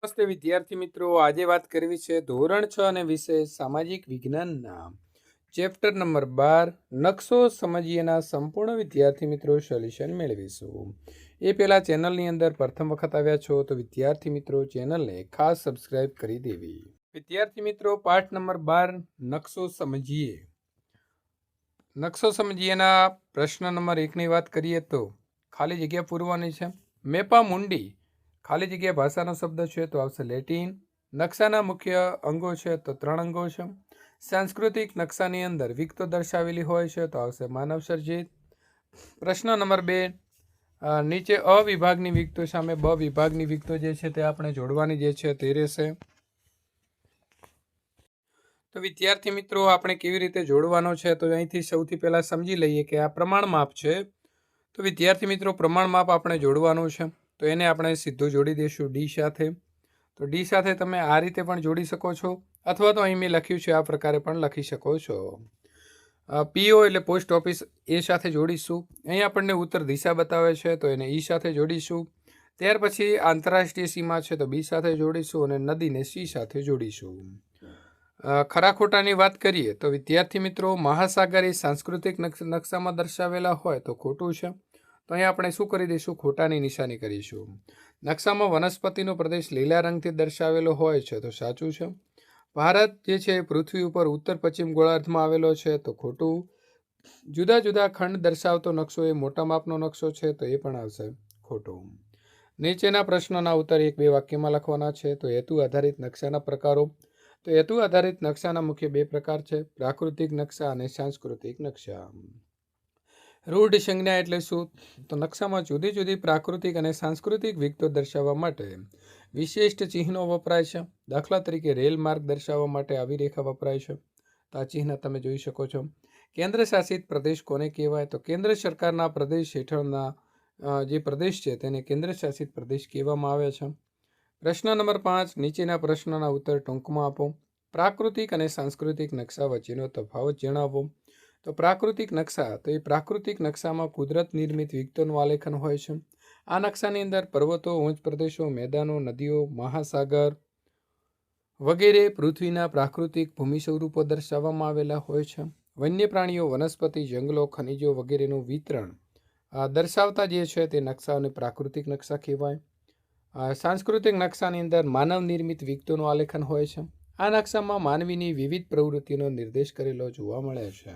નમસ્તે વિદ્યાર્થી મિત્રો, આજે વાત કરવી છે ધોરણ 6 અને વિષય સામાજિક વિજ્ઞાનના ચેપ્ટર નંબર 12 નકશો સમજીએના સંપૂર્ણ વિદ્યાર્થી મિત્રો સોલ્યુશન મેળવીશું. એ પહેલાં ચેનલની અંદર પ્રથમ વખત આવ્યા છો તો વિદ્યાર્થી મિત્રો ચેનલને ખાસ સબસ્ક્રાઇબ કરી દેવી. વિદ્યાર્થી મિત્રો, પાઠ નંબર 12 નકશો સમજીએ. નકશો સમજીએના પ્રશ્ન નંબર 1ની વાત કરીએ તો ખાલી જગ્યા પૂરવાની છે. મેપા મુંડી ખાલી જગ્યા ભાષાનો શબ્દ છે તો આવશે લેટિન. નકશાના મુખ્ય અંગો છે તો 3 અંગો છે. સાંસ્કૃતિક નકશાની અંદર વિગતો દર્શાવેલી હોય છે તો આવશે માનવ સર્જિત. પ્રશ્ન નંબર 2, નીચે અ વિભાગની વિગતો સામે બ વિભાગની વિગતો જે છે તે આપણે જોડવાની જે છે તે રહેશે. તો વિદ્યાર્થી મિત્રો, આપણે કેવી રીતે જોડવાનો છે તો અહીંથી સૌથી પહેલાં સમજી લઈએ કે આ પ્રમાણ માપ છે. તો વિદ્યાર્થી મિત્રો, પ્રમાણ માપ આપણે જોડવાનું છે તો એને આપણે સીધું જોડી દઈશું ડી સાથે. તો ડી સાથે તમે આ રીતે પણ જોડી શકો છો, અથવા તો અહીં મેં લખ્યું છે આ પ્રકારે પણ લખી શકો છો. પીઓ એટલે પોસ્ટ ઓફિસ, એ સાથે જોડીશું. અહીં આપણને ઉત્તર દિશા બતાવે છે તો એને ઈ સાથે જોડીશું. ત્યાર પછી આંતરરાષ્ટ્રીય સીમા છે તો બી સાથે જોડીશું અને નદીને સી સાથે જોડીશું. ખરા ખોટાની વાત કરીએ તો વિદ્યાર્થી મિત્રો, મહાસાગર એ સાંસ્કૃતિક નકશામાં દર્શાવેલા હોય તો ખોટું છે. તો અહીં આપણે શું કરી દઈશું? ખોટાની નિશાની કરીશું. નકશામાં વનસ્પતિનો પ્રદેશ લીલા રંગથી દર્શાવેલો હોય છે તો સાચું છે. ભારત જે છે પૃથ્વી ઉપર ઉત્તર પશ્ચિમ ગોળાર્ધમાં આવેલો છે તો ખોટું. જુદા જુદા ખંડ દર્શાવતો નકશો એ મોટા માપનો નકશો છે તો એ પણ આવશે ખોટું. નીચેના પ્રશ્નોના ઉત્તર 1-2 વાક્યમાં લખવાના છે. તો હેતુ આધારિત નકશાના પ્રકારો. તો હેતુ આધારિત નકશાના મુખ્ય 2 પ્રકાર છે, પ્રાકૃતિક નકશા અને સાંસ્કૃતિક નકશા. રૂઢ સંજ્ઞા એટલે શું? તો નકશામાં જુદી જુદી પ્રાકૃતિક અને સાંસ્કૃતિક વિગતો દર્શાવવા માટે વિશિષ્ટ ચિહ્નો વપરાય છે. દાખલા તરીકે રેલ માર્ગ દર્શાવવા માટે આવી રેખા વપરાય છે. તો આ ચિહ્ન તમે જોઈ શકો છો. કેન્દ્ર શાસિત પ્રદેશ કોને કહેવાય? તો કેન્દ્ર સરકારના પ્રદેશ હેઠળના જે પ્રદેશ છે તેને કેન્દ્ર શાસિત પ્રદેશ કહેવામાં આવે છે. પ્રશ્ન નંબર 5, નીચેના પ્રશ્નોના ઉત્તર ટૂંકમાં આપો. પ્રાકૃતિક અને સાંસ્કૃતિક નકશા વચ્ચેનો તફાવત જણાવો. તો પ્રાકૃતિક નકશા, તો એ પ્રાકૃતિક નકશામાં કુદરત નિર્મિત વિગતોનું આલેખન હોય છે. આ નકશાની અંદર પર્વતો, ઉચ્ચ પ્રદેશો, મેદાનો, નદીઓ, મહાસાગર વગેરે પૃથ્વીના પ્રાકૃતિક ભૂમિ સ્વરૂપો દર્શાવવામાં આવેલા હોય છે. વન્ય પ્રાણીઓ, વનસ્પતિ, જંગલો, ખનિજો વગેરેનું વિતરણ દર્શાવતા જે છે તે નકશાઓને પ્રાકૃતિક નકશા કહેવાય. સાંસ્કૃતિક નકશાની અંદર માનવ નિર્મિત વિગતોનું આલેખન હોય છે. આ નકશામાં માનવીની વિવિધ પ્રવૃત્તિનો નિર્દેશ કરેલો જોવા મળે છે.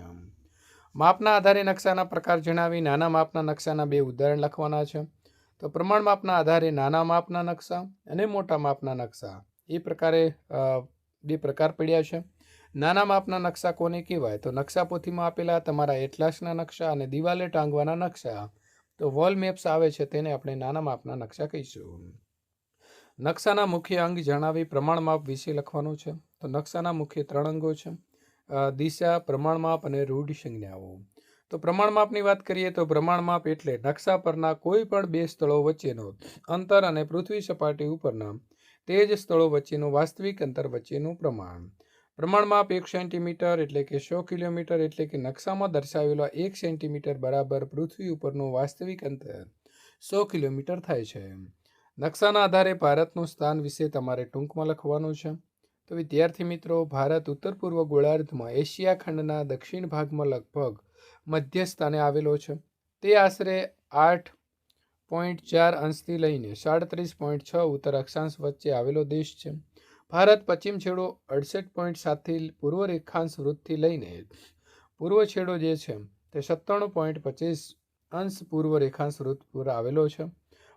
માપના આધારે નકશાના પ્રકાર જણાવી. નાના માપના નકશાના 2 ઉદાહરણ લખવાના છે. તો પ્રમાણ માપના આધારે નાના માપના નકશા અને મોટા માપના નકશા, એ પ્રકારે 2 પ્રકાર પડ્યા છે. નાના માપના નકશા કોને કહેવાય? તો નકશા પોથીમાં આપેલા તમારા એટલાસના નકશા અને દિવાલે ટાંગવાના નકશા, તો વોલ મેપ્સ આવે છે તેને આપણે નાના માપના નકશા કહીશું. નકશાના મુખ્ય અંગ જણાવી પ્રમાણ માપ વિશે લખવાનું છે. તો નકશાના મુખ્ય 3 અંગો છે, દિશા, પ્રમાણ માપ અને રૂઢ સંજ્ઞાઓ. તો પ્રમાણ માપની વાત કરીએ તો પ્રમાણ માપ એટલે નકશા પરના કોઈ પણ 2 સ્થળો વચ્ચેનો અંતર અને પૃથ્વી સપાટી ઉપરના તે જ સ્થળો વચ્ચેનું વાસ્તવિક અંતર વચ્ચેનું પ્રમાણ. પ્રમાણ માપ 1 સેન્ટીમીટર એટલે કે 100 કિલોમીટર એટલે કે નકશામાં દર્શાવેલા 1 સેન્ટીમીટર બરાબર પૃથ્વી ઉપરનું વાસ્તવિક અંતર 100 કિલોમીટર થાય છે. નકશાના આધારે ભારતનું સ્થાન વિશે તમારે ટૂંકમાં લખવાનું છે. તો વિદ્યાર્થી મિત્રો, ભારત ઉત્તર પૂર્વ ગોળાર્ધમાં એશિયા ખંડના દક્ષિણ ભાગમાં લગભગ મધ્ય સ્થાને આવેલો છે. તે આશરે 8.4 અંશથી લઈને 37.6 ઉત્તર અક્ષાંશ વચ્ચે આવેલો દેશ છે. ભારત પશ્ચિમ છેડો 68.7થી પૂર્વ રેખાંશ વૃત્તથી લઈને પૂર્વ છેડો જે છે તે 97.25 અંશ પૂર્વ રેખાંશ વૃત્ત પર આવેલો છે.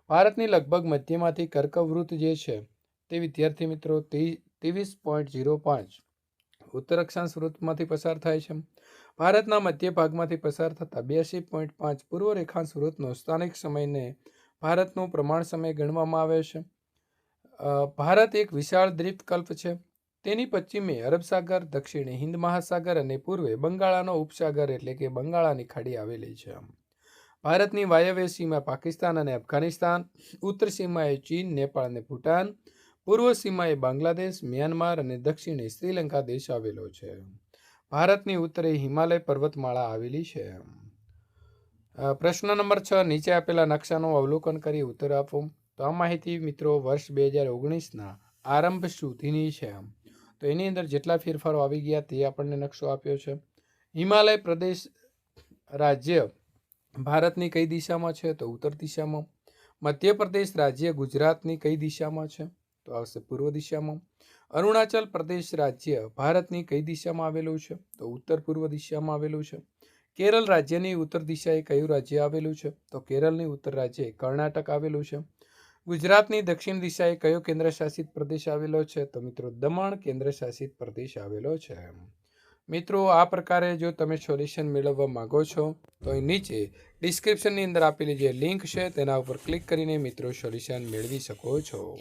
ભારતની લગભગ મધ્યમાંથી કર્કવૃત્ત જે છે તે વિદ્યાર્થી મિત્રો 23.05 ઉત્તર અક્ષાંશ વૃત્તમાંથી પસાર થાય છે. ભારતના મધ્ય ભાગમાંથી પસાર થતા 82.5 પૂર્વ રેખાંશ વૃત્તનો સ્થાનિક સમયને ભારતનો પ્રમાણ સમય ગણવામાં આવે છે. ભારત એક વિશાળ દ્વીપકલ્પ છે. તેની પશ્ચિમે અરબ સાગર, દક્ષિણે હિન્દ મહાસાગર અને પૂર્વે બંગાળાનો ઉપસાગર એટલે કે બંગાળાની ખાડી આવેલી છે. ભારતની વાયવ્ય સીમા પાકિસ્તાન અને અફઘાનિસ્તાન, ઉત્તર સીમાએ ચીન, નેપાળ અને ભૂટાન, પૂર્વ સીમાએ બાંગ્લાદેશ, મ્યાનમાર અને દક્ષિણે શ્રીલંકા દેશ આવેલો છે. ભારતની ઉત્તરે હિમાલય પર્વતમાળા આવેલી છે. પ્રશ્ન નંબર 6, નીચે આપેલા નકશાનું અવલોકન કરી ઉત્તર આપો. તો આ માહિતી મિત્રો વર્ષ 2019ના આરંભ સુધીની છે. તો એની અંદર જેટલા ફેરફારો આવી ગયા તે આપણને નકશો આપ્યો છે. હિમાલય પ્રદેશ રાજ્ય ભારતની કઈ દિશામાં છે? તો ઉત્તર દિશામાં. મધ્યપ્રદેશ રાજ્ય ગુજરાતની કઈ દિશામાં છે? તો આવશે પૂર્વ દિશામાં. અરુણાચલ પ્રદેશ રાજ્ય ભારતની કઈ દિશામાં આવેલું છે? તો ઉત્તર પૂર્વ દિશામાં આવેલું છે. કેરળ રાજ્યની ઉત્તર દિશાએ કયું રાજ્ય આવેલું છે? તો કેરળની ઉત્તર રાજ્યે કર્ણાટક આવેલું છે. ગુજરાતની દક્ષિણ દિશાએ કયો કેન્દ્રશાસિત પ્રદેશ આવેલો છે? તો મિત્રો દમણ કેન્દ્રશાસિત પ્રદેશ આવેલો છે. મિત્રો આ પ્રકારે જો તમે સોલ્યુશન મેળવવા માંગો છો તો અહીં નીચે ડિસ્ક્રિપ્શનની અંદર આપેલી જે લિંક છે તેના ઉપર ક્લિક કરીને મિત્રો સોલ્યુશન મેળવી શકો છો.